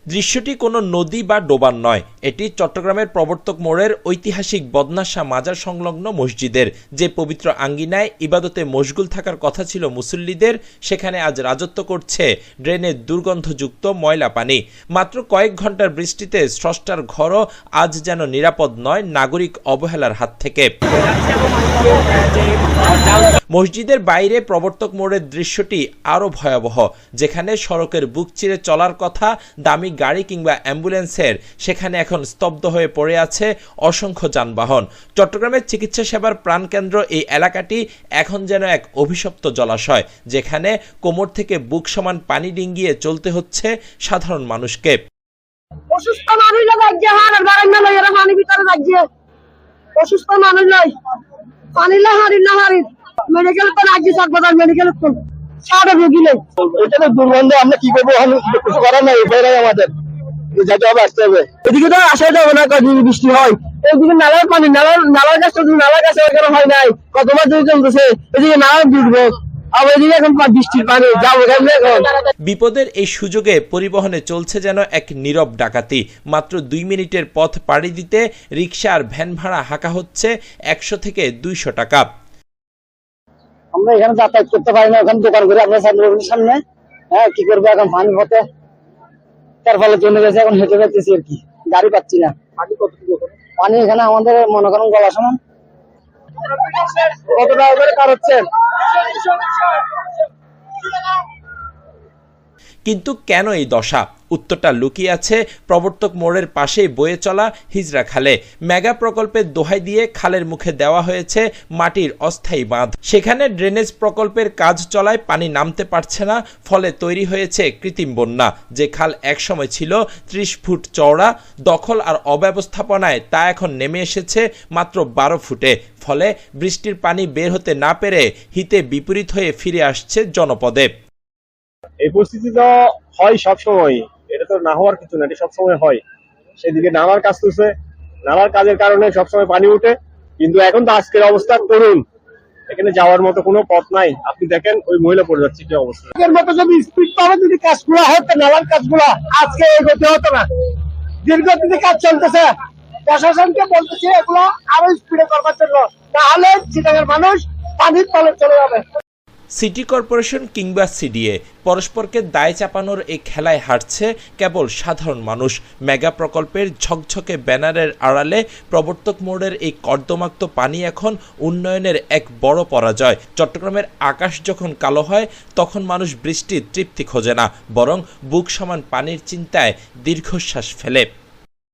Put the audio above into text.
দৃশ্যটি কোনো নদী বা ডোবার নয়, এটি চট্টগ্রামের প্রবর্তক মোড়ের ঐতিহাসিক বদনাশা মাজার সংলগ্ন মসজিদের। যে পবিত্র আঙ্গিনায় ইবাদতে মশগুল থাকার কথা ছিল মুসল্লিদের, সেখানে আজ রাজত্ব করছে ড্রেনের দুর্গন্ধযুক্ত ময়লা পানি। মাত্র কয়েক ঘন্টার বৃষ্টিতে স্রষ্টার ঘরও আজ যেন নিরাপদ নয় নাগরিক অবহেলার হাত থেকে। মসজিদের বাইরে প্রবর্তক মোড়ের দৃশ্যটি আরও ভয়াবহ, যেখানে সড়কের বুক চিরে চলার কথা দামি গাড়ি কিংবা অ্যাম্বুলেন্সের, সেখানে এখন স্তব্ধ হয়ে পড়ে আছে অসংখ্য যানবাহন। চট্টগ্রামের চিকিৎসা সেবার প্রাণকেন্দ্র এই এলাকাটি এখন যেন এক অভিশপ্ত জলাশয়, যেখানে কোমর থেকে বুক সমান পানি ডিঙ্গিয়ে চলতে হচ্ছে সাধারণ মানুষকে। অসুস্থ মানুষ পানি ভিতরে লাগছে, অসুস্থ মানুষ নাই, পানি মেডিকেল তো রাজ্য হাসপাতাল মেডিকেল সারা রোগী নেই। এটা তো দুর্গন্ধ, আমরা কি করবো? কিছু করার নাই, এটাই আমাদের যেতে হবে, আসতে হবে। এদিকে তো আসা যাবে না, যদি বৃষ্টি হয়। এইদিকে নালার পানি, নালার কাছে ওখানে হয় নাই, কতবার যদি চলতেছে, এদিকে নালার ডুববো, আবার এদিকে এখন বৃষ্টির পানি যাবো এখন। বিপদের এই সুযোগে পরিবহনে চলছে যেন এক নীরব ডাকাতি। মাত্র 2 মিনিটের পথ পাড়ি দিতে রিক্সা আর ভ্যান ভাড়া হাঁকা হচ্ছে 100 থেকে 200 টাকা। আমরা এখানে যাতায়াত করতে পারি না, ওখানে দোকান করে আপনার সামনে। হ্যাঁ, কি করবো এখন? পানি পথে তার ফলে চলে গেছে, এখন হেঁটে যাচ্ছি আর কি, গাড়ি পাচ্ছি না। পানি এখানে আমাদের মনে করেন গলা সমান। কত টাকা করে কার হচ্ছে? কিন্তু কেন এই দশা? উত্তরটা লুকিয়ে আছে প্রবর্তক মোড়ের পাশেই বয়ে চলা হিজরা খালে। মেগা প্রকল্পের দোহাই দিয়ে খালের মুখে দেওয়া হয়েছে মাটির অস্থায়ী বাঁধ। সেখানে ড্রেনেজ প্রকল্পের কাজ চলায় পানি নামতে পারছে না, ফলে তৈরি হয়েছে কৃত্রিম বন্যা। যে খাল একসময় ছিল 30 ফুট চওড়া, দখল আর অব্যবস্থাপনায় তা এখন নেমে এসেছে মাত্র 12 ফুটে। ফলে বৃষ্টির পানি বের হতে না পেরে হিতে বিপরীত হয়ে ফিরে আসছে জনপদে। এই পরিস্থিতি তো হয় সবসময়, এটা তো না হওয়ার কিছু না, এটা সবসময় হয়। সেদিকে নালার কাজ করছে, নালার কাজের কারণে সবসময় পানি উঠে, কিন্তু এখন তো আজকের অবস্থা করুন, এখানে যাওয়ার মতো কোনো পথ নাই। আপনি দেখেন ওই মহিলা পড়ে যাচ্ছে কি অবস্থা। এর মতো যদি স্পিড পাবে, যদি কাজগুলো হতো, নালার কাজগুলো আজকে এই গতি হতো না। দীর্ঘদিনে কাজ চলতেছে, প্রশাসনকে বলতেছে এগুলো আরো স্পিডে করবার জন্য, তাহলে চিটাগাঙ্গের মানুষ পানির তলে চলে যাবে। সিটি কর্পোরেশন কিংবা সিডিএ পরস্পরকে দায় চাপানোর এই খেলায় হারছে কেবল সাধারণ মানুষ। মেগা প্রকল্পের ঝকঝকে ব্যানারের আড়ালে প্রবর্তক মোড়ের এই কর্দমাক্ত পানি এখন উন্নয়নের এক বড় পরাজয়। চট্টগ্রামের আকাশ যখন কালো হয়, তখন মানুষ বৃষ্টির তৃপ্তি খোঁজে না, বরং বুক সমান পানির চিন্তায় দীর্ঘশ্বাস ফেলে।